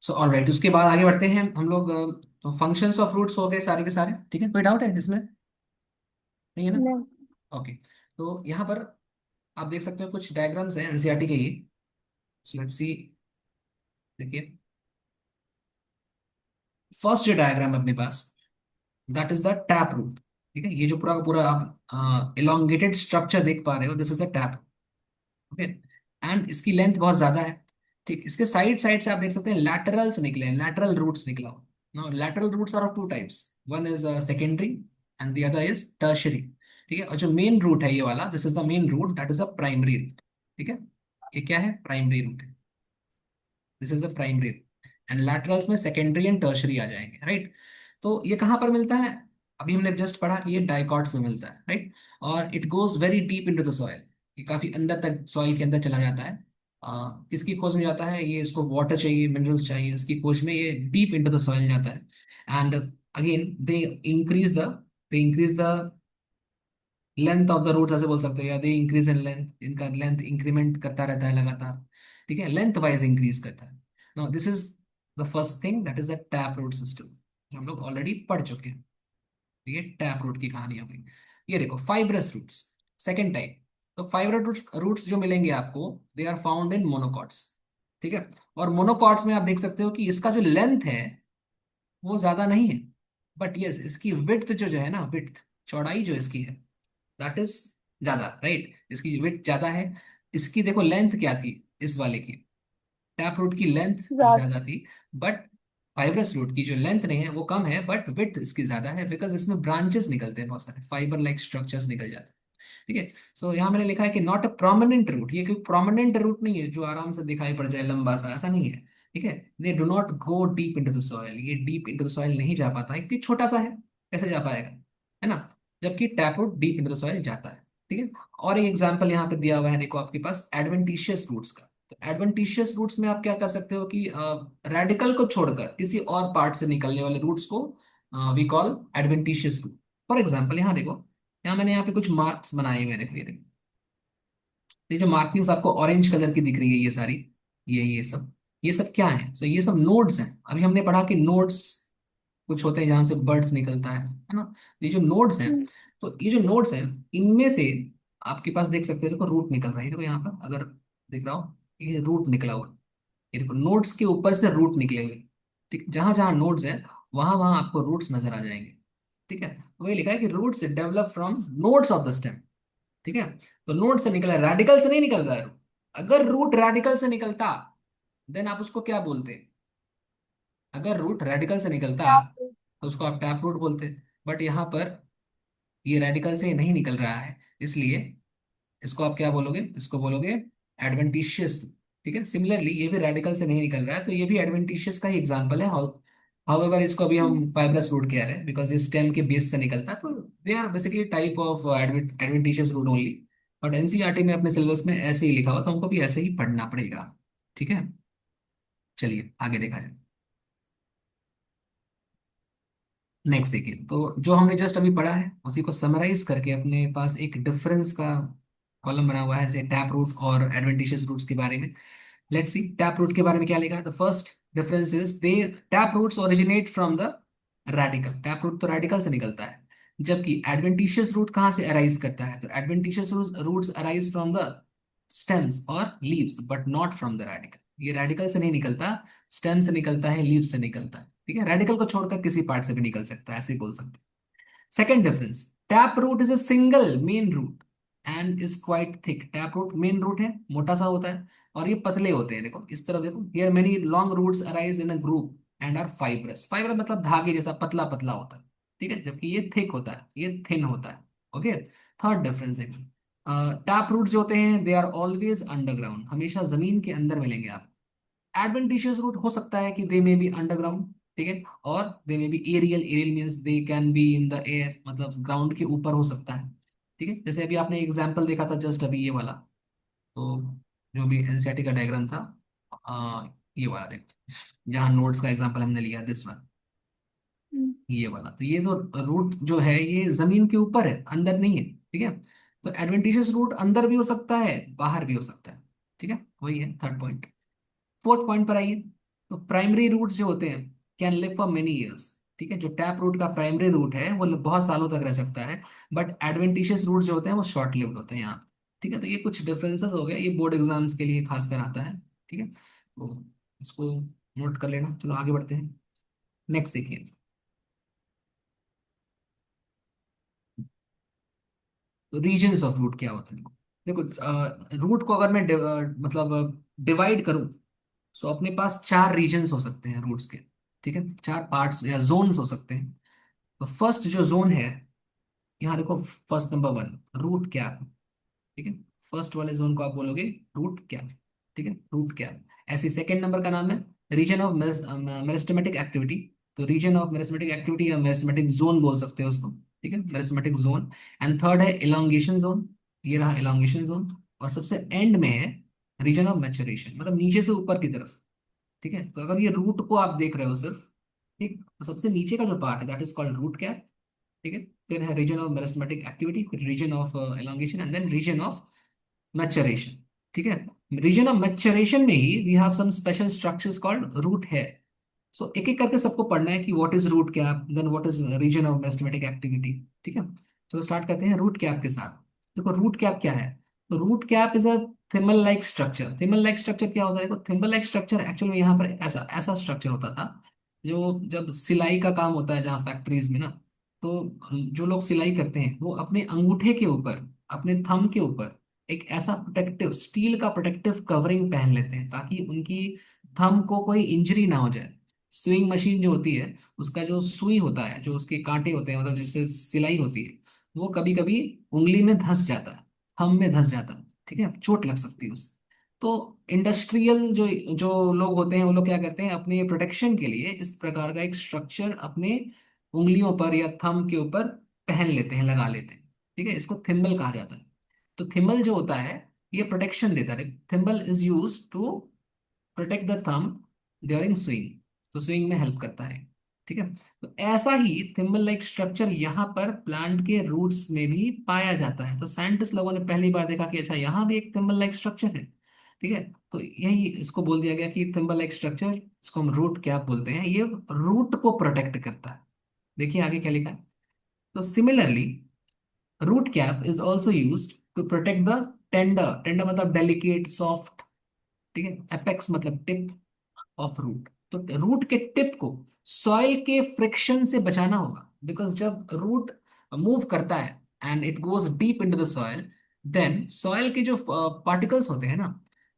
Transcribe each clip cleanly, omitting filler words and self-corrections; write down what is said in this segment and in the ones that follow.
So alright, उसके बाद आगे बढ़ते हैं हम लोग। तो फंक्शंस ऑफ रूट्स हो गए सारे के सारे, ठीक है, कोई डाउट है इसमें? नहीं है ना? नहीं। ओके। तो यहाँ पर आप देख सकते हो कुछ डायग्राम्स हैं एनसीईआरटी के ये। So let's see. देखिए, फर्स्ट जो डायग्राम है अपने पास, that is the tap root. ठीक है, ये जो पूरा का पूरा आप इलोंगेटेड स्ट्रक्चर देख पा रहे हो, this is the tap. Okay. And इसकी लेंथ बहुत ज्यादा है। ठीक, इसके साइड साइड से आप देख सकते हैं लैटरल्स निकले हैं, लैटरल रूट्स निकला हो। Now lateral roots are of two types, one is secondary and the other is tertiary. ठीक है, और जो मेन रूट है ये वाला, this is the main root, that is a primary root. ठीक है, ये क्या है? प्राइमरी रूट है। This is the primary. And laterals में सेकेंडरी एंड टर्शरी आ जाएंगे, राइट? तो ये कहाँ पर मिलता है? अभी हमने जस्ट पढ़ा कि ये डाइकॉट्स में मिलता है, राइट? और it goes very deep into the soil. ये काफी अंदर तक सॉइल के अंदर चला जाता है। किसकी खोज में जाता है ये? इसको वाटर चाहिए, मिनरल्स चाहिए, इसकी खोज में ये डीप इनटू द सॉइल जाता है। And again they increase the length of the roots, ऐसे बोल सकते हो, या दे इंक्रीज इन लेंथ, इनका लेंथ इंक्रीमेंट करता रहता है लगातार। ठीक है, लेंथ वाइज इंक्रीज करता है। Now this is the first thing, that is the tap root system, जो हम लोग ऑलरेडी पढ़ चुके हैं। ठीक है, टैप रूट की कहानी हो गई। ये देखो फाइब्रस रूट्स, सेकेंड टाइप। तो फाइब्रस रूट्स रूट्स जो मिलेंगे आपको, they are found in monocots. ठीक है, और मोनोकॉट्स में आप देख सकते हो कि इसका जो लेंथ है वो ज्यादा नहीं है, बट यस इसकी विड्थ जो है ना, विड्थ, चौड़ाई जो इसकी है, दैट इज ज्यादा, राइट? इसकी विड्थ ज्यादा है। इसकी देखो लेंथ क्या थी इस वाले की, टैप रूट की लेंथ ज्यादा। ज्यादा थी, बट फाइब्रस रूट की जो लेंथ नहीं है वो कम है, बट विड्थ इसकी ज्यादा है, बिकॉज इसमें ब्रांचेस निकलते हैं, बहुत सारे फाइबर लाइक स्ट्रक्चर्स निकल जाते हैं। ठीक है, सो यहाँ मैंने लिखा है कि नॉट अ प्रोमिनेंट रूट, ये कोई प्रोमिनेंट रूट नहीं है जो आराम से दिखाई पड़ जाए लंबा सा, ऐसा नहीं है। ठीक है, they do not go deep into the soil, ये डीप इनटू द सॉइल नहीं जा पाता है क्योंकि छोटा सा है, कैसे जा पाएगा? है ना? जबकि tap root deep into the soil जाता है। ठीक है, और एक एग्जांपल यहाँ पे दिया हुआ है, देखो आपके पास एडवेंटिशियस रूट्स का। तो एडवेंटिशियस रूट्स में आप क्या कर सकते हो कि रेडिकल को छोड़कर किसी और पार्ट से निकलने वाले रूट्स को we call adventitious root. For example यहाँ देखो, यहाँ मैंने यहाँ पे कुछ मार्क्स बनाए हुए हैं, देखो ये जो मार्किंग्स आपको ऑरेंज कलर की दिख रही है, ये सारी, ये सब क्या है? सो ये सब नोड्स हैं। अभी हमने पढ़ा कि नोड्स कुछ होते हैं जहां से बर्ड्स निकलता है ना? ये जो नोड्स हैं, हम्म। तो ये जो नोड्स हैं, इनमें से आपके पास देख सकते हो, देखो रूट निकल रहा है, देखो यहाँ पर अगर दिख रहा हो, ये रूट निकला हुआ है। ये देखो नोड्स के ऊपर से रूट निकले हुए। ठीक, जहां जहां नोड्स हैं वहां वहां आपको रूट्स नजर आ जाएंगे। ठीक है, वही लिखा है कि roots develop from nodes of the stem. ठीक है, तो नोड से निकला, रेडिकल से नहीं निकल रहा है रूट। अगर रूट रेडिकल से निकलता, देन आप उसको क्या बोलते? अगर रूट रेडिकल से निकलता तो उसको आप टैप रूट बोलते। बट यहाँ पर ये रेडिकल से नहीं निकल रहा है, इसलिए इसको आप क्या बोलोगे? इसको बोलोगे एडवेंटिशियस। ठीक है, सिमिलरली ये भी रेडिकल से नहीं निकल रहा है, तो ये भी एडवेंटिशियस का ही एग्जांपल है। हाउएवर इसको अभी हम फाइब्रस रूट कह रहे हैं बिकॉज ये स्टेम के बेस से निकलता है, तो they are basically type of adventitious root only. But NCERT में अपने सिलेबस में ऐसे ही लिखा हुआ, तो हमको भी ऐसे ही पढ़ना पड़ेगा। ठीक है, चलिए आगे देखा जाए। नेक्स्ट देखिए, तो जो हमने जस्ट अभी पढ़ा है उसी को समराइज करके अपने पास एक डिफरेंस का कॉलम बना हुआ है, जैसे टैप रूट और एडवेंटिशियस रूट्स के बारे में। लेट्स सी टैप रूट के बारे में क्या लिखा। The first difference is the tap roots originate from the radicle. Tap root तो रेडिकल से निकलता है, जबकि एडवेंटिशियस रूट कहाँ से अराइज करता है? तो adventitious roots arise from the stems और leaves, but not from the radicle. ये रेडिकल से नहीं निकलता, स्टेम से निकलता है, लीव से निकलता है। ठीक है, रेडिकल को छोड़कर किसी पार्ट से भी निकल सकता है, ऐसे ही बोल सकते हैं। Second difference, tap root is a single main root and is quite thick. Tap root main root है, मोटा सा होता है, और ये पतले होते हैं। देखो इस तरफ देखो, here many long roots arise in a group and are fibrous. Fibre मतलब धागे जैसा पतला पतला होता है। ठीक है, जबकि ये थिक होता है, ये थिन होता है। ओके, थर्ड डिफरेंस है, टैप रूट्स जो होते हैं दे आर ऑलवेज अंडरग्राउंड, हमेशा जमीन के अंदर मिलेंगे आप। एडवेंटिशियस रूट हो सकता है कि दे मे बी अंडरग्राउंड, ठीक है, और they may be aerial. Aerial means they can be in the air, मतलब ग्राउंड के ऊपर हो सकता है। ठीक है, जैसे अभी आपने एग्जांपल देखा था जस्ट अभी ये वाला, तो जो भी एनसीईआरटी का डायग्राम था, ये वाला देखो, जहाँ नोड्स का एग्जांपल हमने लिया, दिस वन, हम्म। ये वाला। तो ये तो रूट जो है ये जमीन के ऊपर है, अंदर नहीं है। ठीक है, तो एडवेंटिशियस रूट अंदर भी हो सकता है, बाहर भी हो सकता है। ठीक है, वही है थर्ड पॉइंट। फोर्थ पॉइंट पर आइए। तो प्राइमरी रूट्स जो होते हैं can live for many years. ठीक है, जो टैप रूट का प्राइमरी रूट है वो बहुत सालों तक रह सकता है। बट एडवेंटिशियस रूट जो होते हैं वो शॉर्ट लिव्ड होते हैं यहाँ। ठीक है, तो ये कुछ डिफरेंसेस हो गए, ये बोर्ड एग्जाम्स के लिए खास कर आता है। ठीक है, तो इसको नोट कर लेना। चलो आगे बढ़ते हैं। नेक्स्ट देखिए। तो रीजन्स ऑफ रूट क्या होता है? देखो देखो, रूट को अगर मैं मतलब डिवाइड करूं, सो अपने पास चार रीजन्स हो सकते हैं रूट्स के। ठीक है, चार पार्ट्स या जोन्स हो सकते हैं। तो फर्स्ट जो जोन है, यहाँ देखो, फर्स्ट नंबर वन, रूट क्या। ठीक है, फर्स्ट वाले जोन को आप बोलोगे रूट क्या। ठीक है, रूट क्या। ऐसे सेकंड नंबर का नाम है रीजन ऑफ मेरिस्टेमेटिक एक्टिविटी। तो रीजन ऑफ मेरिस्टेमेटिक एक्टिविटी या मेरिस्टेमेटिक जोन बोल सकते हो उसको। ठीक है, मेरिस्टेमेटिक जोन। एंड थर्ड है इलोंगेशन जोन। ये रहा इलोंगेशन जोन। और सबसे एंड में है रीजन ऑफ मैचुरेशन, मतलब नीचे से ऊपर की तरफ। ठीक है, तो अगर ये रूट को आप देख रहे हो सिर्फ, ठीक, तो सबसे नीचे का जो पार्ट है दैट इज कॉल्ड रूट क्या। ठीक है, फिर है रीजन ऑफ मेरिस्टेमेटिक एक्टिविटी, फिर region of elongation and then region of maturation. ठीक है, रीजन ऑफ मैचुरेशन में ही we have some special structures called root है। सो एक एक करके सबको पढ़ना है कि what is root cap, then what is region of mathematic activity. ठीक है, तो स्टार्ट करते हैं रूट कैप के साथ। देखो रूट कैप क्या है। तो root cap is a thimble like structure. Thimble like structure क्या होता है? देखो, थिम्बल लाइक स्ट्रक्चर एक्चुअली में यहाँ पर ऐसा ऐसा स्ट्रक्चर होता था। जो जब सिलाई का काम होता है जहाँ फैक्ट्रीज में ना, तो जो लोग सिलाई करते हैं वो अपने अंगूठे के ऊपर, अपने थंब के ऊपर एक ऐसा प्रोटेक्टिव स्टील का प्रोटेक्टिव कवरिंग पहन लेते हैं ताकि उनकी थंब को कोई इंजरी ना हो जाए। स्विंग मशीन जो होती है, उसका जो सुई होता है, जो उसके कांटे होते हैं, मतलब जिससे सिलाई होती है, वो कभी कभी उंगली में धंस जाता है, थंब में धंस जाता है। ठीक है, चोट लग सकती है उससे। तो इंडस्ट्रियल जो जो लोग होते हैं वो लोग क्या करते हैं, अपने प्रोटेक्शन के लिए इस प्रकार का एक स्ट्रक्चर अपने उंगलियों पर या थंब के ऊपर पहन लेते हैं, लगा लेते हैं। ठीक है, इसको थिम्बल कहा जाता है। तो थिम्बल जो होता है ये प्रोटेक्शन देता है। Thimble is use to protect the thumb during swing. तो स्विंग में हेल्प करता है। ठीक है, तो ऐसा ही थिम्बल लाइक स्ट्रक्चर यहाँ पर प्लांट के रूट्स में भी पाया जाता है। तो साइंटिस्ट लोगों ने पहली बार देखा कि अच्छा यहाँ भी एक थिम्बल लाइक स्ट्रक्चर है। ठीक है, तो यही इसको बोल दिया गया कि थिम्बल लाइक स्ट्रक्चर, इसको हम रूट क्या बोलते हैं, ये रूट को प्रोटेक्ट करता है। देखिए आगे क्या लिखा है। तो similarly root cap is also use to protect the tender. Tender मतलब डेलिकेट सॉफ्ट। ठीक है, एपेक्स मतलब टिप ऑफ रूट। तो रूट के टिप को सॉइल के फ्रिक्शन से बचाना होगा, बिकॉज जब रूट मूव करता है and it goes deep into the soil, then soil के जो पार्टिकल्स होते हैं ना,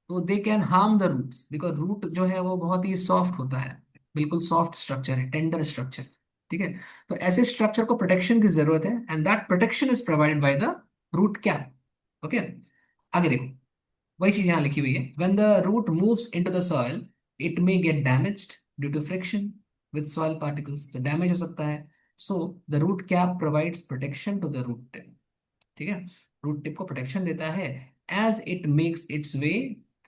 तो they can harm the roots, because root जो है वो बहुत ही सॉफ्ट होता है, बिल्कुल सॉफ्ट स्ट्रक्चर है, टेंडर स्ट्रक्चर। ठीक है, तो ऐसे स्ट्रक्चर को प्रोटेक्शन की जरूरत है and that protection is provided by the root cap. Okay, आगे देखो, वही चीज यहाँ लिखी हुई है। When the root moves into the soil, it may get damaged due to friction with soil particles. तो डैमेज हो सकता है। So the root cap provides protection to the root tip. ठीक है, रूट टिप को प्रोटेक्शन देता है as it makes its way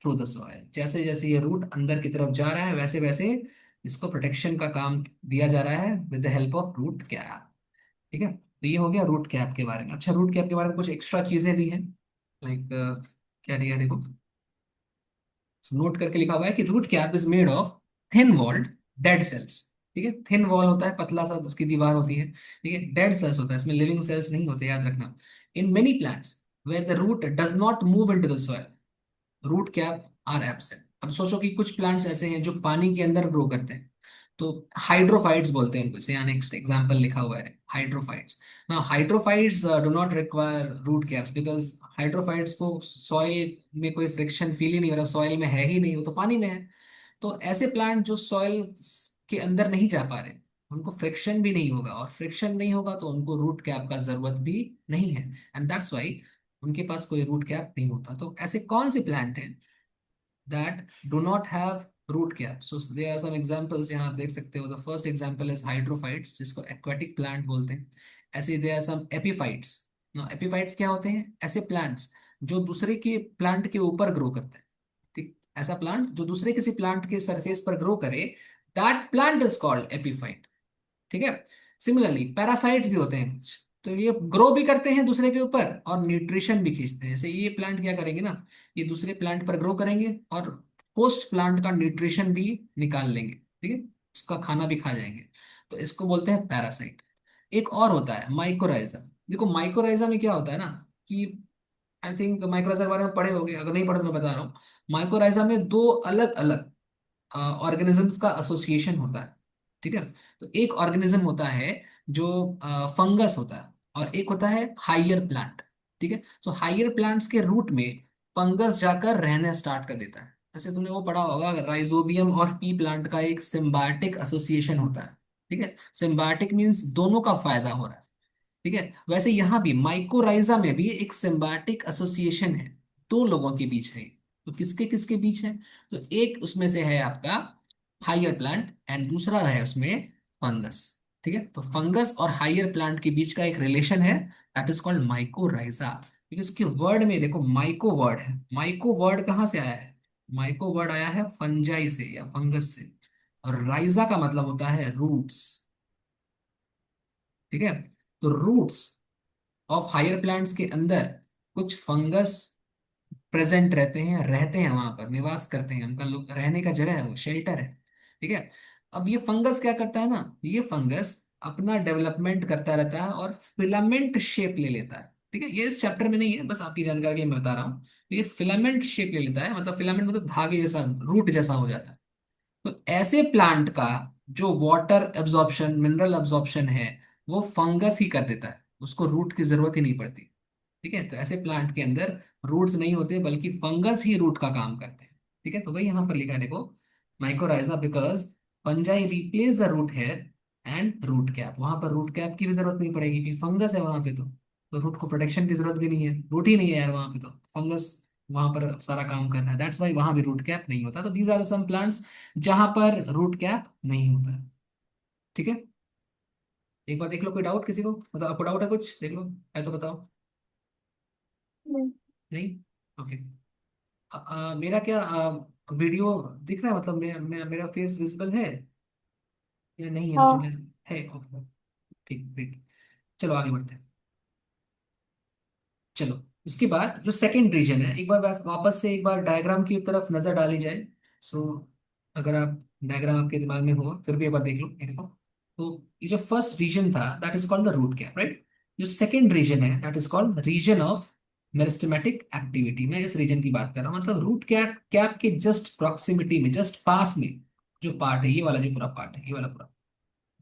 through the soil. जैसे जैसे ये रूट अंदर की तरफ जा रहा है वैसे वैसे इसको प्रोटेक्शन का काम दिया जा रहा है with the help of root cap. ठीक है, तो ये हो गया रूट कैप के बारे में। अच्छा, रूट कैप के बारे में कुछ एक्स्ट्रा चीजें भी हैं, लाइक क्या दिया है देखो, नोट करके लिखा हुआ है कि root cap is made of thin walled dead cells. ठीक है, थिन वॉल होता है, पतला सा उसकी दीवार होती है। ठीक है, डेड सेल्स होता है, इसमें लिविंग सेल्स नहीं होते, याद रखना। In many plants where the root does not move into the soil, root cap are absent. अब सोचो कि कुछ प्लांट्स ऐसे हैं जो पानी के अंदर ग्रो करते हैं, तो हाइड्रोफाइट्स बोलते हैं उनको। जैसे यहाँ नेक्स्ट एग्जांपल लिखा हुआ है हाइड्रोफाइट्स। ना hydrophytes do not require root caps, because hydrophytes को सॉइल में कोई फ्रिक्शन फील ही नहीं हो रहा, सॉइल में है ही नहीं, वो तो पानी में है। तो ऐसे प्लांट जो सॉइल के अंदर नहीं जा पा रहे, उनको फ्रिक्शन भी नहीं होगा, और फ्रिक्शन नहीं होगा तो उनको रूट कैप का जरूरत भी नहीं है, एंड दैट्स वाई उनके पास कोई रूट कैप नहीं होता। तो ऐसे कौन से प्लांट हैं that do not have root cap? So there are some examples यहाँ आप देख सकते हो। The first example is hydrophytes, जिसको aquatic plant बोलते हैं। ऐसे there are some epiphytes। Now epiphytes क्या होते हैं? ऐसे plants जो दूसरे के प्लांट के ऊपर ग्रो करते हैं। ठीक, ऐसा प्लांट जो दूसरे किसी प्लांट के सरफेस पर ग्रो करे, that plant is called epiphyte. ठीक है, सिमिलरली पैरासाइट्स भी होते हैं कुछ, तो ये ग्रो भी करते हैं दूसरे के ऊपर और न्यूट्रिशन भी खींचते हैं। जैसे ये प्लांट क्या करेंगे ना, ये दूसरे प्लांट पर ग्रो करेंगे और होस्ट प्लांट का न्यूट्रिशन भी निकाल लेंगे, ठीक है, उसका खाना भी खा जाएंगे। तो इसको बोलते हैं पैरासाइट। एक और होता है माइकोराइजा। देखो माइकोराइजा में क्या होता है ना कि आई थिंक माइक्रोराइजा के बारे में पढ़े होंगे, अगर नहीं पढ़े तो मैं बता रहा हूँ। माइक्रोराइजा में दो अलग अलग ऑर्गेनिजम्स का एसोसिएशन होता है, ठीक है। तो एक ऑर्गेनिज्म होता है जो फंगस होता है, और एक होता है हाइयर प्लांट, ठीक है। तो हाइयर प्लांट्स के रूट में फंगस जाकर रहना स्टार्ट कर देता है। जैसे तुमने वो पढ़ा होगा, राइजोबियम और पी प्लांट का एक सिम्बायोटिक एसोसिएशन होता है, ठीक है। सिम्बायोटिक मींस दोनों का फायदा हो रहा है, ठीक है। वैसे यहां भी माइकोराइजा में भी एक सिम्बायोटिक एसोसिएशन है, दो लोगों के बीच है। तो किसके किसके बीच है? तो एक उसमें से है आपका हाइयर प्लांट एंड दूसरा है उसमें फंगस, ठीक है। तो फंगस और हाइयर प्लांट के बीच का एक रिलेशन है, दैट इज कॉल्ड माइकोराइजा। क्योंकि इसके वर्ड में देखो माइको वर्ड है। माइको वर्ड कहाँ से आया है? माइको वर्ड आया है फंजाई से या फंगस से, और राइजा का मतलब होता है रूट्स, ठीक है। तो रूट्स ऑफ हायर प्लांट्स के अंदर कुछ फंगस प्रेजेंट रहते हैं वहां पर, निवास करते हैं, उनका लोग रहने का जगह है, वो शेल्टर है, ठीक है। अब ये फंगस क्या करता है ना, ये फंगस अपना डेवलपमेंट करता रहता है और फिलामेंट शेप ले लेता है, ठीक है। ये इस चैप्टर में नहीं है, बस आपकी जानकारी के लिए मैं बता रहा हूँ। तो ये फिलामेंट शेप ले लेता है, मतलब फिलामेंट मतलब धागे जैसा, रूट जैसा हो जाता है। तो ऐसे प्लांट का जो वाटर एब्जॉर्प्शन, मिनरल एब्जॉर्प्शन है, वो फंगस ही कर देता है, उसको रूट की जरूरत ही नहीं पड़ती, ठीक है। तो ऐसे प्लांट के अंदर रूट्स नहीं होते, बल्कि फंगस ही रूट का काम करते हैं, ठीक है। तो वही यहाँ पर लिखा है देखो, mycorrhiza because fungi replace the root hair and root cap. वहां पर रूट कैप की भी जरूरत नहीं पड़ेगी क्योंकि फंगस है वहां पे। तो रूट को प्रोटेक्शन की जरूरत भी नहीं है, रूट ही नहीं है यार वहां पे, तो फंगस वहां पर सारा काम कर रहा है, दैट्स वाई वहां भी रूट कैप नहीं होता। तो दीज आर सम प्लांट्स जहां पर रूट कैप नहीं होता है, ठीक है। एक बार देख लो, कोई डाउट किसी को, मतलब आपको डाउट है कुछ, देख लो है तो बताओ। नहीं। नहीं? ओके। मेरा क्या वीडियो दिख रहा है, मतलब मेरा फेस विजिबल है या नहीं है, मुझे हाँ। है, ओके। ठीक ठीक। चलो आगे बढ़ते हैं। चलो, उसके बाद जो सेकंड रीजन है, एक बार वापस से एक बार डायग्राम की तरफ नजर डाली जाए। सो अगर आप डायग्राम आपके दिमाग में हो फिर भी एक बार देख लो, ये देखो। तो ये जो फर्स्ट रीजन था that is called the root cap, right. जो सेकंड रीजन है that is called region of meristematic activity. मैं इस रीजन की बात कर रहा हूँ, मतलब रूट कैप कैप के जस्ट प्रॉक्सिमिटी में, जस्ट पास में जो पार्ट है, ये वाला जो पूरा पार्ट है, ये वाला पूरा,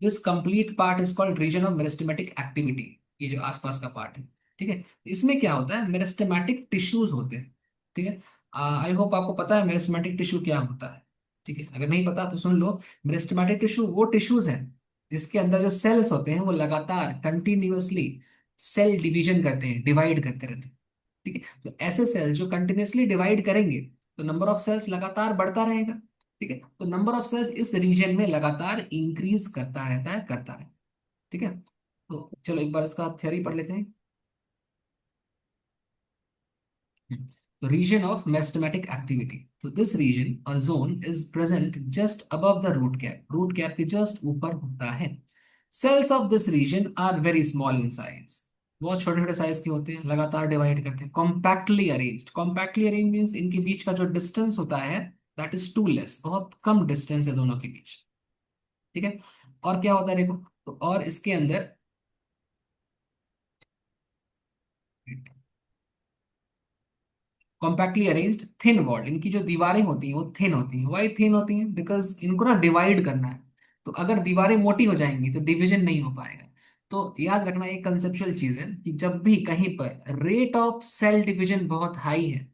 this complete part is called region of meristematic activity. ये जो आसपास का पार्ट है, ठीक है। इसमें क्या होता है, मेरिस्टेमेटिक टिश्यूज होते हैं, ठीक है। आई होप आपको पता है मेरिस्टेमेटिक टिश्यू क्या होता है, ठीक है। अगर नहीं पता तो सुन लो। मेरिस्टेमेटिक टिश्यू वो टिश्यूज हैं जिसके अंदर जो सेल्स होते हैं वो लगातार कंटिन्यूअसली सेल डिवीजन करते हैं, डिवाइड करते रहते हैं, ठीक है। तो ऐसे सेल्स जो कंटिन्यूअसली डिवाइड करेंगे, तो नंबर ऑफ सेल्स लगातार बढ़ता रहेगा, ठीक है। तो नंबर ऑफ सेल्स इस रीजन में लगातार इंक्रीज करता रहता है, करता है, ठीक है। तो चलो एक बार इसका थ्योरी पढ़ लेते हैं। तो रीजन ऑफ मेरिस्टेमेटिक एक्टिविटी, तो दिस रीजन और zone is present just above the root cap, root cap के जस्ट ऊपर होता है। Cells of this region are very small in size, बहुत छोटे छोटे साइज के होते हैं, लगातार डिवाइड करते हैं। Compactly arranged, compactly arrange means इनके बीच का जो डिस्टेंस होता है दैट इज टू लेस, बहुत कम डिस्टेंस है दोनों के बीच, ठीक है। और क्या होता है देखो, तो और इसके अंदर कॉम्पैक्टली अरेंज्ड थिन वॉल्ड, इनकी जो दीवारें होती हैं वो थिन होती हैं। वाई थिन होती हैं? बिकॉज इनको ना डिवाइड करना है। तो अगर दीवारें मोटी हो जाएंगी तो डिवीजन नहीं हो पाएगा। तो याद रखना एक कंसेप्चुअल चीज है कि जब भी कहीं पर रेट ऑफ सेल डिवीजन बहुत हाई है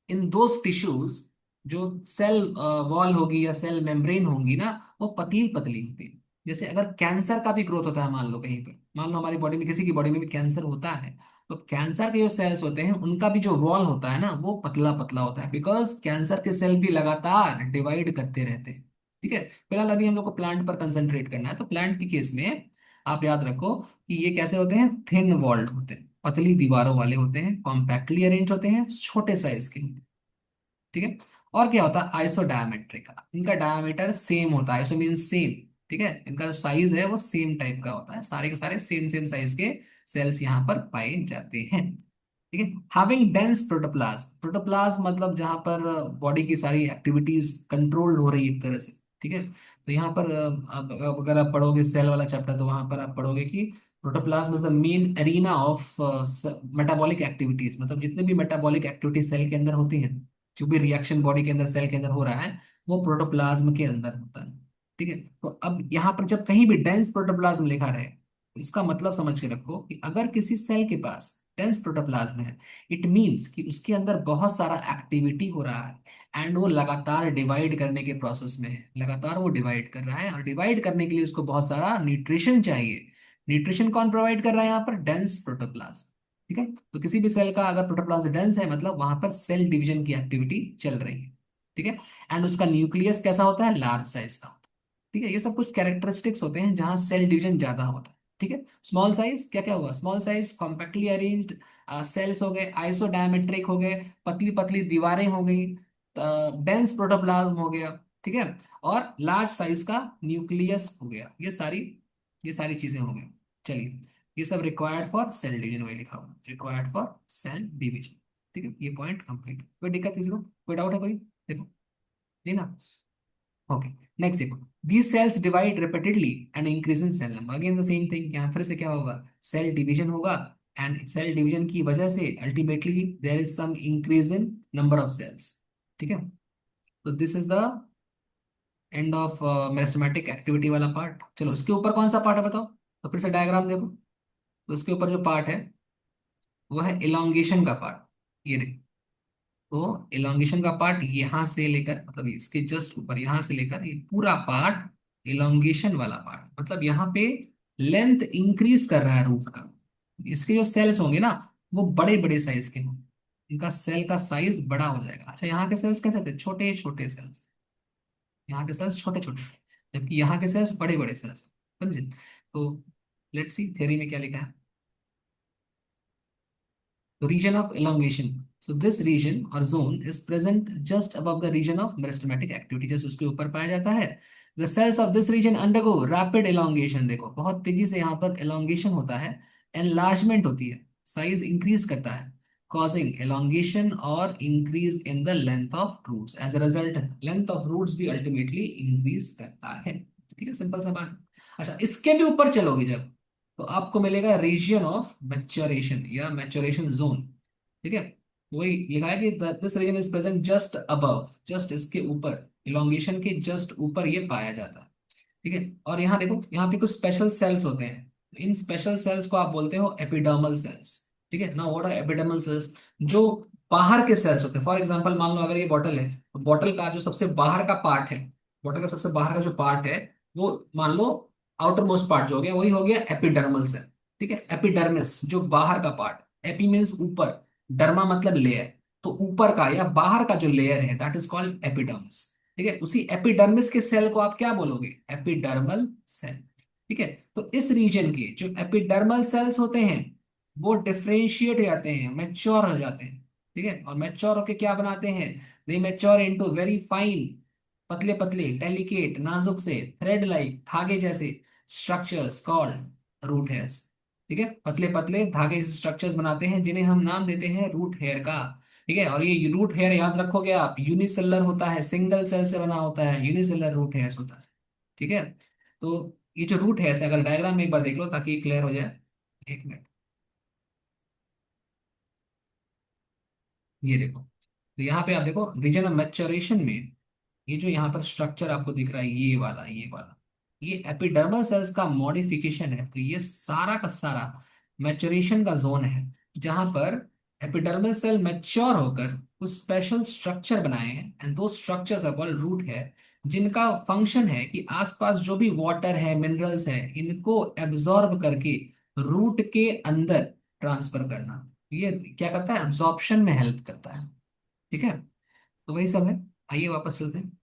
इन दोज टिश्यूज, जो सेल वॉल होगी या सेल मेम्ब्रेन होंगी ना, वो पतली पतली होती है। जैसे अगर कैंसर का भी ग्रोथ होता है, मान लो कहीं पर, मान लो हमारी बॉडी में, किसी की बॉडी में भी कैंसर होता है, तो कैंसर के जो सेल्स होते हैं उनका भी जो वॉल होता है ना वो पतला पतला होता है, बिकॉज कैंसर के सेल भी लगातार डिवाइड करते रहते हैं, ठीक है। फिलहाल अभी हम लोग को प्लांट पर कंसंट्रेट करना है। तो प्लांट के केस में आप याद रखो कि ये कैसे होते हैं, थिन वॉल्ड होते हैं, पतली दीवारों वाले होते हैं, कॉम्पैक्टली अरेंज होते हैं, छोटे साइज के, ठीक है। और क्या होता है, आइसो डायमेट्रिक, इनका डायमीटर सेम होता है, आइसो मीन सेम, ठीक है। इनका जो साइज है वो सेम टाइप का होता है, सारे के सारे सेम सेम साइज के सेल्स यहाँ पर पाए जाते हैं। ठीक है। हैविंग डेंस प्रोटोप्लाज्म, प्रोटोप्लाज्म मतलब जहां पर बॉडी की सारी एक्टिविटीज कंट्रोल्ड हो रही है एक तरह से। ठीक है। तो यहाँ पर अब अगर आप पढ़ोगे सेल वाला चैप्टर तो वहां पर आप पढ़ोगे कि protoplasm is the main arena of metabolic activities, मतलब जितने भी मेटाबॉलिक एक्टिविटीज सेल के अंदर होती हैं, जो भी रिएक्शन बॉडी के अंदर सेल के अंदर हो रहा है वो प्रोटोप्लाज्म के अंदर होता है। ठीक है। तो अब यहाँ पर जब कहीं भी डेंस प्रोटोप्लाज्म लिखा रहे, इसका मतलब समझ के रखो कि अगर किसी सेल के पास डेंस प्रोटोप्लाज्म है, इट मींस कि उसके अंदर बहुत सारा एक्टिविटी हो रहा है एंड वो लगातार डिवाइड करने के प्रोसेस में है, लगातार वो डिवाइड कर रहा है और डिवाइड करने के लिए उसको बहुत सारा न्यूट्रिशन चाहिए। न्यूट्रिशन कौन प्रोवाइड कर रहा है यहाँ पर? Dense protoplasm. ठीक है। तो किसी भी सेल का अगर प्रोटोप्लाज्म डेंस है मतलब वहां पर सेल डिवीजन की एक्टिविटी चल रही है। ठीक है। एंड उसका न्यूक्लियस कैसा होता है? लार्ज साइज का। ठीक है। ये सब कुछ कैरेक्टरिस्टिक्स होते हैं जहां सेल डिवीजन ज्यादा होता है। ठीक है। स्मॉल साइज क्या क्या हुआ? Small size compactly arranged cells हो गए, आइसोडायमेट्रिक हो गए, पतली पतली दीवारें हो गई, डेंस प्रोटोप्लाज्म हो गया। ठीक है। और लार्ज साइज का न्यूक्लियस हो गया। ये सारी चीजें हो गई। चलिए, ये सब रिक्वायर्ड फॉर सेल डिवीजन, वही लिखा हुआ रिक्वायर्ड फॉर सेल डिवीजन। ठीक है। ये पॉइंट कंप्लीट। कोई दिक्कत किसी को? कोई डाउट है कोई? देखो, नहीं ना? ओके। नेक्स्ट देखो, these cells divide repeatedly and increase in cell number, again the same thing. यहाँ फिर से क्या होगा? सेल डिवीजन होगा एंड सेल डिवीजन की वजह से ultimately there is some increase in number of cells. ठीक है। तो this is the end of meristematic activity वाला पार्ट। चलो उसके ऊपर कौन सा पार्ट है बताओ? तो फिर से डायग्राम देखो। तो उसके ऊपर जो पार्ट है वो है इलोंगेशन का पार्ट। ये देखो। तो इलोंगेशन का पार्ट यहाँ से लेकर, मतलब इसके जस्ट ऊपर यहाँ से लेकर ये पूरा पार्ट इलोंगेशन वाला पार्ट, मतलब यहाँ पे लेंथ इंक्रीज कर रहा है रूट का। इसके जो सेल्स होंगे ना वो बड़े बड़े साइज के होंगे, इनका सेल का साइज बड़ा हो जाएगा। अच्छा, यहाँ के सेल्स कैसे थे? छोटे छोटे सेल्स। यहाँ के सेल्स छोटे छोटे, जबकि यहाँ के सेल्स बड़े बड़े सेल्स। समझे? तो लेट्स सी थ्योरी में क्या लिखा है। तो region of elongation, so this region or zone is present just above the region of meristematic activity, just उसके ऊपर पाया जाता है। the cells of this region undergo rapid elongation, देखो बहुत तेजी से यहाँ पर elongation होता है, enlargement होती है, साइज इंक्रीज करता है, causing elongation और increase in the length of roots, as a result length of roots भी ultimately increase करता है। ठीक है, सिंपल सा बात है। अच्छा, इसके भी ऊपर चलोगे जब, तो आपको मिलेगा रीजन ऑफ मैच्योरेशन या मैच्योरेशन जोन। ठीक है। वही लिखा है कि this region is present just above, just इसके ऊपर, इलोंगेशन के जस्ट ऊपर ये पाया जाता है। ठीक है। और यहाँ देखो, यहाँ पे कुछ स्पेशल सेल्स होते हैं, इन स्पेशल सेल्स को आप बोलते हो एपिडर्मल सेल्स। ठीक है ना? What are epidermal cells? जो बाहर के सेल्स होते हैं। फॉर एग्जांपल मान लो अगर ये बॉटल है, तो बॉटल का जो सबसे बाहर का पार्ट है, बॉटल का सबसे बाहर का जो पार्ट है वो मान लो आउटर मोस्ट पार्ट जो हो गया वही हो गया एपिडर्मल सेल। ठीक है। एपिडर्मिस जो बाहर का पार्ट, एपी मीन्स ऊपर, डर्मा मतलब लेयर, तो ऊपर का या बाहर का जो लेयर है दैट इज कॉल्ड एपिडर्मिस। ठीक है। उसी एपिडर्मिस के सेल को आप क्या बोलोगे? Epidermal cell. ठीक है। तो इस रीजन के जो एपिडर्मल सेल्स होते हैं वो डिफरेंशिएट हो जाते हैं, मैच्योर हो जाते हैं। ठीक है। और मैच्योर होके क्या बनाते हैं? दे मैच्योर इनटू वेरी फाइन, पतले पतले डेलिकेट नाजुक से थ्रेड लाइक धागे जैसे स्ट्रक्चर्स कॉल्ड रूट हेयर्स। ठीक है। पतले पतले धागे जैसे स्ट्रक्चर्स बनाते हैं जिन्हें हम नाम देते हैं रूट हेयर का। ठीक है। और ये रूट हेयर याद रखोगे आप, यूनिसेलर होता है, सिंगल सेल से बना होता है, यूनिसेलर रूट हेयर्स होता है। ठीक है। तो ये जो रूट हेयर्स है, अगर डायग्राम में एक बार देख लो ताकि क्लियर हो जाए। एक मिनट, ये देखो। तो यहाँ पे आप देखो रीजन ऑफ मैच्योरेशन में ये जो यहाँ पर स्ट्रक्चर आपको दिख रहा है, ये वाला ये एपिडर्मल सेल्स का मॉडिफिकेशन है। तो ये सारा का सारा मैच्योरेशन का जोन है जहां पर एपिडर्मल सेल मैच्योर होकर कुछ स्पेशल स्ट्रक्चर बनाए हैं एंड दो स्ट्रक्चर्स आर कॉल्ड रूट है, जिनका फंक्शन है कि आसपास जो भी वाटर है, मिनरल्स है, इनको एब्जॉर्ब करके रूट के अंदर ट्रांसफर करना। ये क्या करता है? एब्जॉर्प्शन में हेल्प करता है। ठीक है। तो वही सब है। आइए वापस चलते हैं।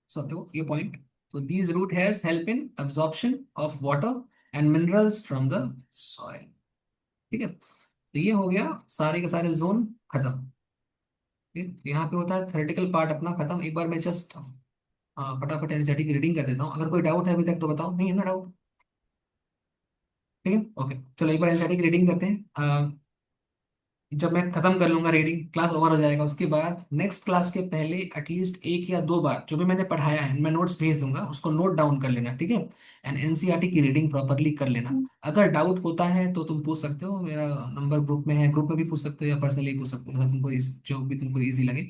सो देखो ये point, so these root hairs help in absorption of water and minerals from the soil। ठीक है। तो ये हो गया सारे के सारे जोन खत्म। ठीक है? यहाँ पे होता है थ्योरेटिकल पार्ट अपना खत्म। एक बार मैं जस्ट फटाफट एनसीईआरटी की रीडिंग कर देता हूँ, अगर कोई डाउट है अभी तक तो बताओ, नहीं है ना डाउट? ठीक है, ओके, चलो एक बार एनसीईआरटी की रीडिंग करते हैं। जब मैं खत्म कर लूंगा रीडिंग, क्लास ओवर हो जाएगा, उसके बाद नेक्स्ट क्लास के पहले एटलीस्ट एक या दो बार जो भी मैंने पढ़ाया है मैं नोट्स भेज दूंगा, उसको नोट डाउन कर लेना, ठीक है? एंड एनसीईआरटी की रीडिंग प्रॉपरली कर लेना। अगर डाउट होता है तो तुम पूछ सकते हो, मेरा नंबर ग्रुप में है, ग्रुप में भी पूछ सकते हो या पर्सनली पूछ सकते हो, जैसा तुमको जो भी तुमको ईजी लगे,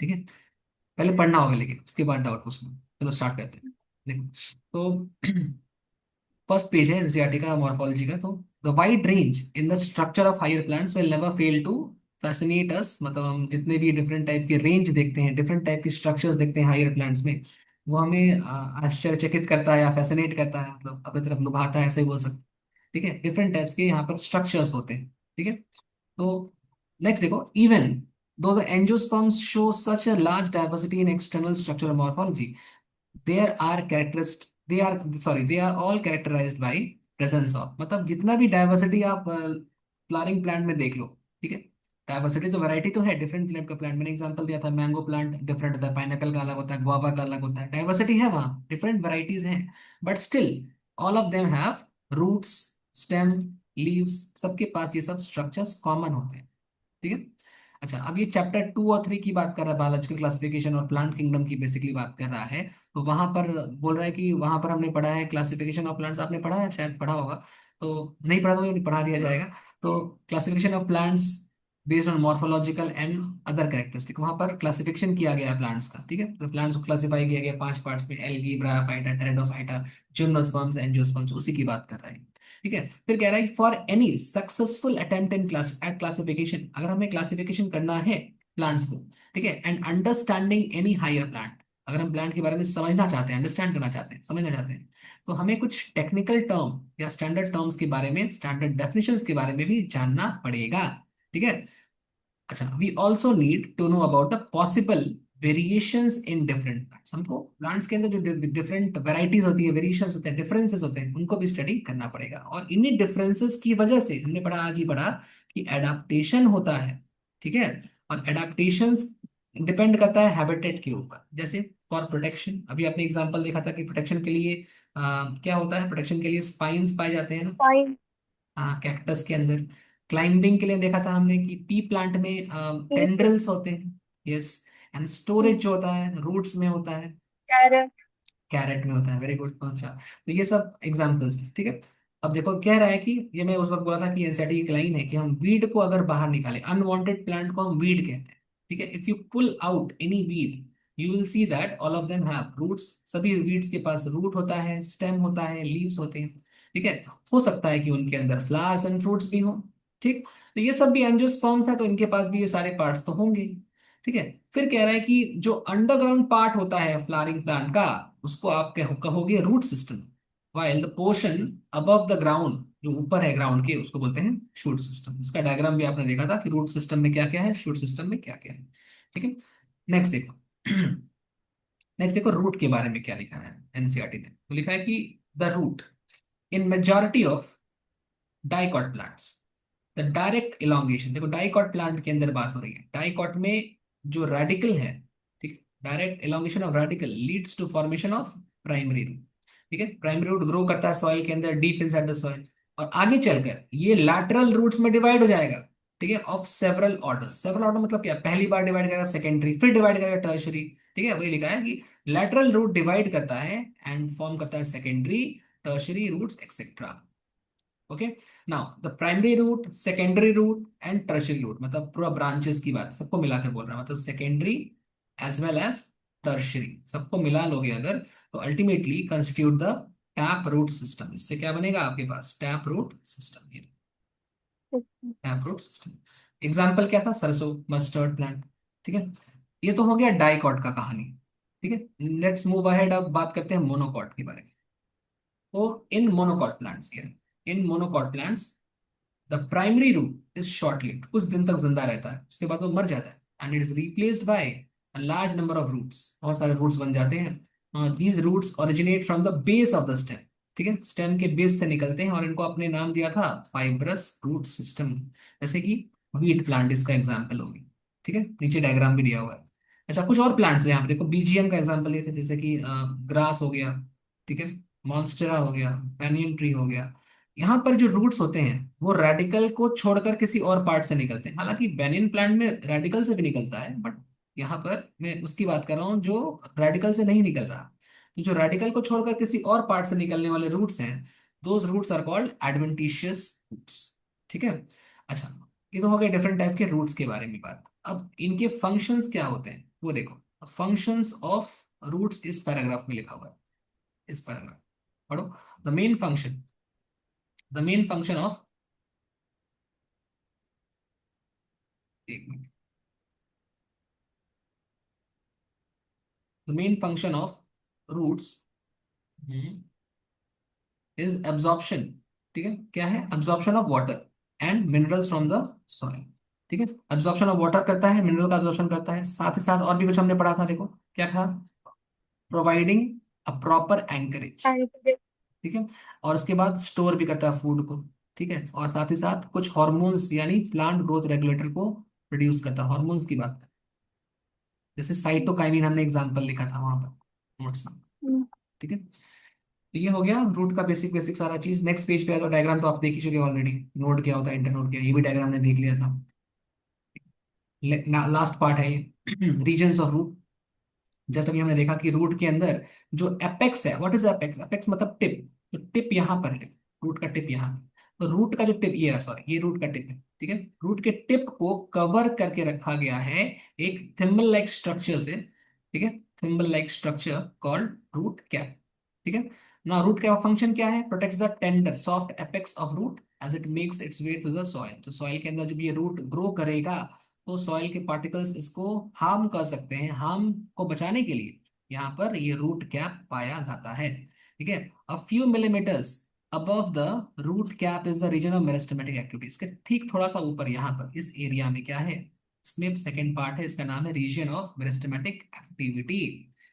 ठीक है? पहले पढ़ना होगा लेकिन उसके बाद डाउट पूछना। चलो स्टार्ट करते हैं। देखो, तो फर्स्ट पेज है एनसीईआरटी का मॉर्फोलॉजी का। तो the wide range in the structure of higher plants will never fail to fascinate us. मतलब हम जितने भी डिफरेंट टाइप के रेंज देखते हैं, डिफरेंट टाइप के स्ट्रक्चर्स देखते हैं हायर प्लांट्स में, वो हमें आश्चर्यचकित करता है या फैसिनेट करता है, मतलब अपनी तरफ लुभाता है, ऐसे ही बोल सकते हैं। ठीक है, डिफरेंट टाइप्स के यहाँ पर स्ट्रक्चर्स होते हैं। ठीक है, तो नेक्स्ट देखो, even though the angiosperms show such a large diversity in external structure morphology, there are characterist they are sorry they are all characterized by presence of. मतलब जितना भी डाइवर्सिटी आप फ्लावरिंग प्लांट में देख लो, ठीक है? डाइवर्सिटी तो वैरायटी तो है, डिफरेंट टाइप का प्लांट, मैंने एग्जांपल दिया था, मैंगो प्लांट डिफरेंट होता है, पाइनएप्पल का अलग होता है, गुआवा का अलग होता है, डाइवर्सिटी है वहाँ, डिफरेंट वैरायटीज हैं, but still all of them have roots, stem, leaves, सबके पास ये सब स्ट्रक्चर्स कॉमन होते हैं। ठीक है, अच्छा, अब ये चैप्टर 2 और 3 की बात कर रहा है, बायोलॉजिकल क्लासिफिकेशन और प्लांट किंगडम की बेसिकली बात कर रहा है। तो वहां पर बोल रहा है कि वहां पर हमने पढ़ा है क्लासिफिकेशन ऑफ प्लांट्स, आपने पढ़ा है, शायद पढ़ा होगा, तो नहीं पढ़ा तो ये पढ़ा दिया जाएगा। तो classification of plants based on morphological and other characteristic, वहां पर क्लासिफिकेशन किया गया है प्लांट्स का। ठीक है, तो प्लांट्स को क्लासिफाई किया गया 5 पार्ट्स में, algae, bryophyta, pteridophyta, gymnosperms, angiosperms, उसी की बात कर रहा है। ठीक है, फिर कह रहा है for any successful attempt in class at classification, अगर हमें क्लासिफिकेशन करना है प्लांट्स को, ठीक है, and understanding any higher plant, अगर हम प्लांट के बारे में समझना चाहते हैं, अंडरस्टैंड करना चाहते हैं, समझना चाहते हैं, तो हमें कुछ टेक्निकल टर्म या स्टैंडर्ड टर्म्स के बारे में, स्टैंडर्ड डेफिनेशंस के बारे में भी जानना पड़ेगा। ठीक है, अच्छा, we also need to know about the possible variations in different plants, हमको प्लांट्स के अंदर जो डिफरेंट वेराइटीज होती है, वेरिएशंस होते हैं, डिफरेंसेस होते हैं, उनको भी स्टडी करना पड़ेगा। और इन्हीं डिफरेंसेस की वजह से हमने पढ़ा, आज ही पढ़ा, कि एडाप्टेशन होता है। ठीक है, और एडाप्टेशंस डिपेंड करता है हैबिटेट के ऊपर। जैसे फॉर प्रोटेक्शन, अभी आपने एग्जांपल देखा था कि प्रोटेक्शन के लिए क्या होता है, प्रोटेक्शन के लिए स्पाइंस पाए जाते हैं ना, फाइन। हाँ, कैक्टस के अंदर। क्लाइंबिंग के लिए देखा था हमने कि पी प्लांट में ठीक है। टेंड्रिल्स होते हैं। यस, एंड स्टोरेज जो होता है रूट्स में होता है, कैरेट। कैरेट में होता है। वेरी गुड, अच्छा, तो ये सब एग्जांपल्स हैं। ठीक है, अब देखो कह रहा है कि ये मैं उस वक्त बोला था कि एनसीईआरटी की लाइन है कि हम वीड को अगर बाहर निकालें, अनवांटेड प्लांट को हम वीड कहते हैं। ठीक है, if you pull out any weed you will see that all of them have roots, सभी वीड्स के पास रूट होता है, स्टेम होता है, लीव्स होते हैं। ठीक है, हो सकता है कि उनके अंदर फ्लावर्स एंड फ्रूट्स भी हों। ठीक, तो ये सब भी एंजियोस्पर्म्स है, तो इनके पास भी ये सारे पार्ट्स तो होंगे। ठीक है, फिर कह रहा है कि जो अंडरग्राउंड पार्ट होता है फ्लावरिंग प्लांट का, उसको आप कहोगे root system, while the portion above the ground, जो ऊपर है ग्राउंड के, उसको बोलते हैं शूट सिस्टम। इसका डायग्राम भी आपने देखा था कि रूट सिस्टम में क्या क्या है, शूट सिस्टम में क्या क्या है। ठीक है, नेक्स्ट देखो, नेक्स्ट देखो रूट के बारे में क्या लिखा है एनसीईआरटी ने। तो लिखा है कि the root in majority of dicot plants, the direct elongation, देखो डाइकॉट प्लांट के अंदर बात हो रही है, डाइकॉट में जो रेडिकल है, ठीक, direct elongation of radicle leads to formation of primary root. ठीक है, प्राइमरी रूट ग्रो करता है सॉइल के अंदर, डीप इनसाइड द सॉइल, और आगे चलकर ये लैटरल रूट्स में डिवाइड हो जाएगा। ठीक है, of several order, several order मतलब क्या, पहली बार डिवाइड करेगा सेकेंडरी, फिर डिवाइड करेगा टर्शरी। ठीक है, वही लिखा है कि लैटरल रूट डिवाइड करता है एंड फॉर्म करता है secondary, tertiary roots etcetera. Okay, now the primary root, secondary root and tertiary root, मतलब पूरा ब्रांचेस की बात सबको मिलाकर बोल रहा है, मतलब secondary as well as tertiary सबको मिला लोगे अगर, तो ultimately constitute the tap root system. इससे क्या बनेगा आपके पास, टैप रूट सिस्टम। ये टैप रूट सिस्टम, एग्जाम्पल क्या था, सरसों, मस्टर्ड प्लांट। ठीक है, ये तो हो गया डाइकॉट का कहानी। ठीक है, लेट्स मूव अहेड, अब बात करते हैं मोनोकॉट के बारे में। तो इन मोनोकॉट प्लांट्स के, in monocot plants the primary root is short lived, कुछ दिन तक जिंदा रहता है, उसके बाद वो मर जाता है, and it is replaced by a large number of roots, बहुत सारे रूट्स बन जाते हैं। These roots originate from the base of the stem. ठीक है, स्टेम के बेस से निकलते हैं, और इनको अपने नाम दिया था फाइब्रस रूट सिस्टम, जैसे कि वीट प्लांट इसका एग्जाम्पल होगी। ठीक है, नीचे डायग्राम भी दिया हुआ है। अच्छा, कुछ और प्लांट्स हैं यहाँ पे देखो, बीजीएम का एग्जांपल लेते हैं, जैसे कि ग्रास हो गया, ठीक है, मॉन्स्टेरा हो गया, पैनियन ट्री हो गया। यहाँ पर जो रूट्स होते हैं वो रेडिकल को छोड़कर किसी और पार्ट से निकलते हैं। हालांकि बेनियन प्लांट में रेडिकल से भी निकलता है, बट यहाँ पर मैं उसकी बात कर रहा हूँ जो रेडिकल से नहीं निकल रहा। तो जो रेडिकल को छोड़कर किसी और पार्ट से निकलने वाले रूट्स हैं, those roots are called adventitious roots. ठीक है। अच्छा, ये तो हो गए डिफरेंट टाइप के रूट्स के बारे में बात। अब इनके फंक्शंस क्या होते हैं वो देखो। फंक्शंस ऑफ रूट्स इस पैराग्राफ में लिखा हुआ है, इस पैराग्राफ पढ़ो। The main function, the main function of, एक minute, the main function of roots is absorption. ठीक है, क्या है? Absorption of water and minerals from the soil. ठीक है, एब्जॉर्प्शन ऑफ वाटर करता है, मिनरल का एब्जॉर्प्शन करता है, साथ ही साथ और भी कुछ हमने पढ़ा था, देखो क्या था? Providing a proper anchorage. Anchorage. ठीक है, और उसके बाद स्टोर भी करता है फूड को। ठीक है, और साथ ही साथ कुछ हार्मोन्स यानी प्लांट ग्रोथ रेगुलेटर को प्रोड्यूस करता है। हार्मोन्स की बात करें, जैसे साइटोकाइनिन हमने एग्जांपल लिखा था वहां पर नोट्स में। ठीक है, तो ये हो गया रूट का बेसिक बेसिक सारा चीज। नेक्स्ट पेज पे आ जाओ। डायग्राम तो आप देख ही चुके ऑलरेडी, नोड क्या होता है, इंटर नोड क्या है, ये भी डायग्राम ने देख लिया था। लास्ट पार्ट है ये रीजन्स ऑफ रूट। जस्ट अभी हमने देखा कि रूट के अंदर जो एपेक्स है, व्हाट इज एपेक्स? एपेक्स मतलब टिप। तो टिप यहाँ पर है, रूट का टिप यहाँ है। तो रूट का जो टिप ये है, सॉरी ये रूट का टिप है। ठीक है, रूट के टिप को कवर करके रखा गया है एक थिम्बल लाइक स्ट्रक्चर से। ठीक है, thimble like structure called root cap. ठीक है, ना रूट का फंक्शन क्या है? Protects the tender soft apex of root as it makes its way through the soil. तो सॉइल के अंदर जब ये रूट ग्रो करेगा तो सॉइल के पार्टिकल्स इसको हार्म कर सकते हैं। हार्म को बचाने के लिए यहाँ पर ये रूट कैप पाया जाता है। ठीक है, a few millimetres above the root cap is the region of meristematic activity. इसके ठीक थोड़ा सा ऊपर यहाँ पर इस एरिया में क्या है? इसमें सेकेंड पार्ट है, इसका नाम है रीजन ऑफ मेरिस्टेमेटिक एक्टिविटी।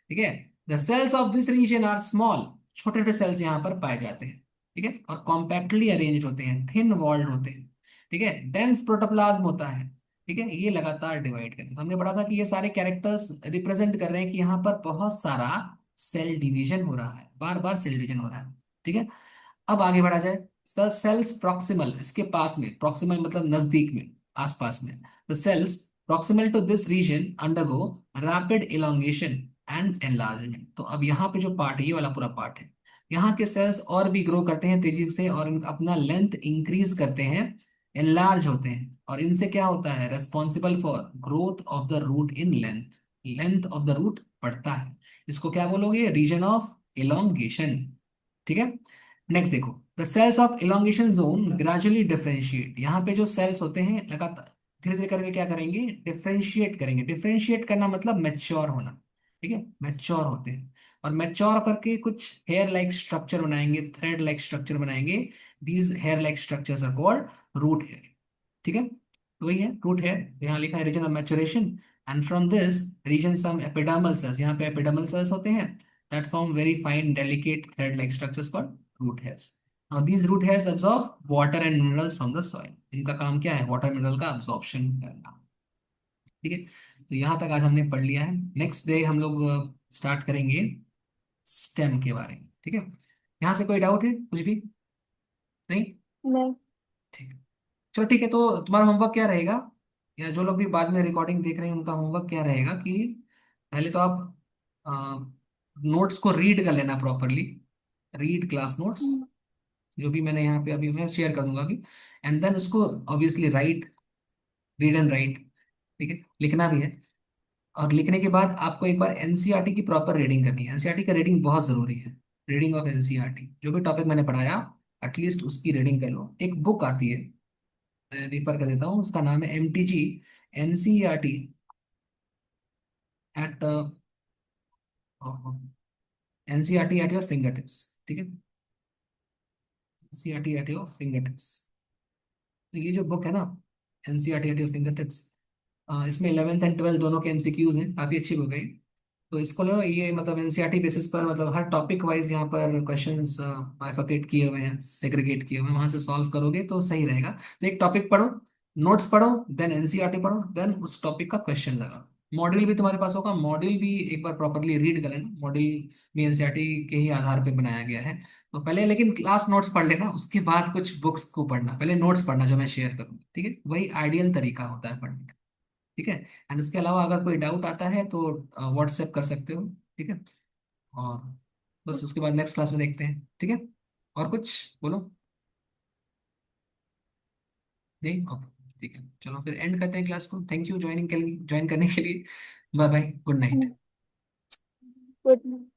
ठीक है, the cells of this region are small. छोटे छोटे सेल्स यहाँ पर पाए जाते हैं। ठीक है, और कॉम्पैक्टली अरेंज्ड होते हैं, थिन वॉल्ड होते हैं। ठीक है, डेंस प्रोटोप्लाज्म होता है। ठीक है, ये लगातार डिवाइड करते हैं। तो हमने पढ़ा था कि ये सारे कैरेक्टर्स रिप्रेजेंट कर रहे हैं कि यहाँ पर बहुत सारा सेल डिवीजन हो रहा है, बार बार सेल डिवीजन हो रहा है। ठीक है, अब आगे बढ़ा जाए। द सेल्स प्रॉक्सिमल, इसके पास में, प्रॉक्सिमल मतलब नजदीक में, आसपास में। The cells proximal to this region undergo rapid elongation and enlargement. तो अब यहाँ पे जो पार्ट है, ये वाला पूरा पार्ट है, यहाँ के सेल्स और भी ग्रो करते हैं तेजी से और अपना लेंथ इंक्रीज करते हैं, एनलार्ज होते हैं। और इनसे क्या होता है? Responsible for growth of the root in length. Length of the root बढ़ता है। इसको क्या बोलोगे? Region of elongation. ठीक है, नेक्स्ट देखो। The cells of elongation zone gradually differentiate. यहाँ पे जो सेल्स होते हैं लगातार धीरे धीरे करके क्या करेंगे? डिफरेंशिएट करेंगे। डिफरेंशिएट करना मतलब मैच्योर होना। ठीक है, मैच्योर होते हैं और मैच्योर करके कुछ हेयर लाइक स्ट्रक्चर बनाएंगे, थ्रेड लाइक स्ट्रक्चर बनाएंगे। These hair like structures are called root hair. ठीक है, तो वही है रूट हेयर। यहाँ लिखा है region of maturation, and from this region some epidermal cells, यहाँ पे एपिडर्मल सेल्स होते हैं that form very fine delicate thread like structures called root hairs. Now these root hairs absorb water and minerals from the soil. इनका काम क्या है? Water mineral का absorption करना। ठीक है, तो यहाँ तक आज हमने पढ़ लिया है। नेक्स्ट डे हम लोग स्टार्ट करेंगे स्टेम के बारे में। ठीक है, यहाँ से कोई डाउट है कुछ भी? नहीं? नहीं। ठीक है, चलो ठीक है। तो तुम्हारा होमवर्क क्या रहेगा, या जो लोग भी बाद में रिकॉर्डिंग देख रहे हैं उनका होमवर्क क्या रहेगा कि पहले तो आप नोट्स को रीड कर लेना प्रॉपरली। रीड क्लास नोट्स, जो भी मैंने यहाँ पे अभी मैं शेयर कर दूंगा अभी। एंड देन उसको obviously right, read and right. ठीक है, लिखना भी है। और लिखने के बाद आपको एक बार एनसीईआरटी की प्रॉपर रीडिंग करनी है। एनसीईआरटी का रीडिंग बहुत जरूरी है। रीडिंग ऑफ एनसीईआरटी, जो भी टॉपिक मैंने पढ़ाया एटलीस्ट उसकी रीडिंग कर लो। एक बुक आती है, मैं रिफर कर देता हूँ, उसका नाम है MTG NCERT at NCERT at your finger tips. ठीक है, NCERT at your finger tips. तो ये जो बुक है ना, NCERT at your finger tips, इसमें 11th एंड 12th दोनों के MCQs हैं, काफी अच्छी बुक है। तो इसको लो, ये मतलब एनसीईआरटी बेसिस पर, मतलब हर टॉपिक वाइज यहाँ पर क्वेश्चंस बाइफरकेट किए हुए हैं, सेग्रीगेट किए हुए हैं, वहां से सॉल्व करोगे तो सही रहेगा। तो एक टॉपिक पढ़ो, नोट्स पढ़ो, देन एनसीईआरटी पढ़ो, देन उस टॉपिक का क्वेश्चन लगाओ। मॉड्यूल भी तुम्हारे पास होगा, मॉड्यूल भी एक बार प्रॉपरली रीड कर लेना। मॉड्यूल में एनसीईआरटी के ही आधार पे बनाया गया है। तो पहले लेकिन क्लास नोट्स पढ़ लेना, उसके बाद कुछ बुक्स को पढ़ना। पहले नोट्स पढ़ना जो मैं शेयर करूँगा, ठीक है, वही आइडियल तरीका होता है पढ़ने का। ठीक है। एंड उसके अलावा अगर कोई डाउट आता है तो व्हाट्सएप कर सकते हो। ठीक है। और बस उसके बाद नेक्स्ट क्लास में देखते हैं, ठीक है। और कुछ बोलो। नहीं, ओके ठीक है, चलो फिर एंड करते हैं क्लास को। थैंक यू ज्वाइन करने के लिए। Bye bye, good night. Good.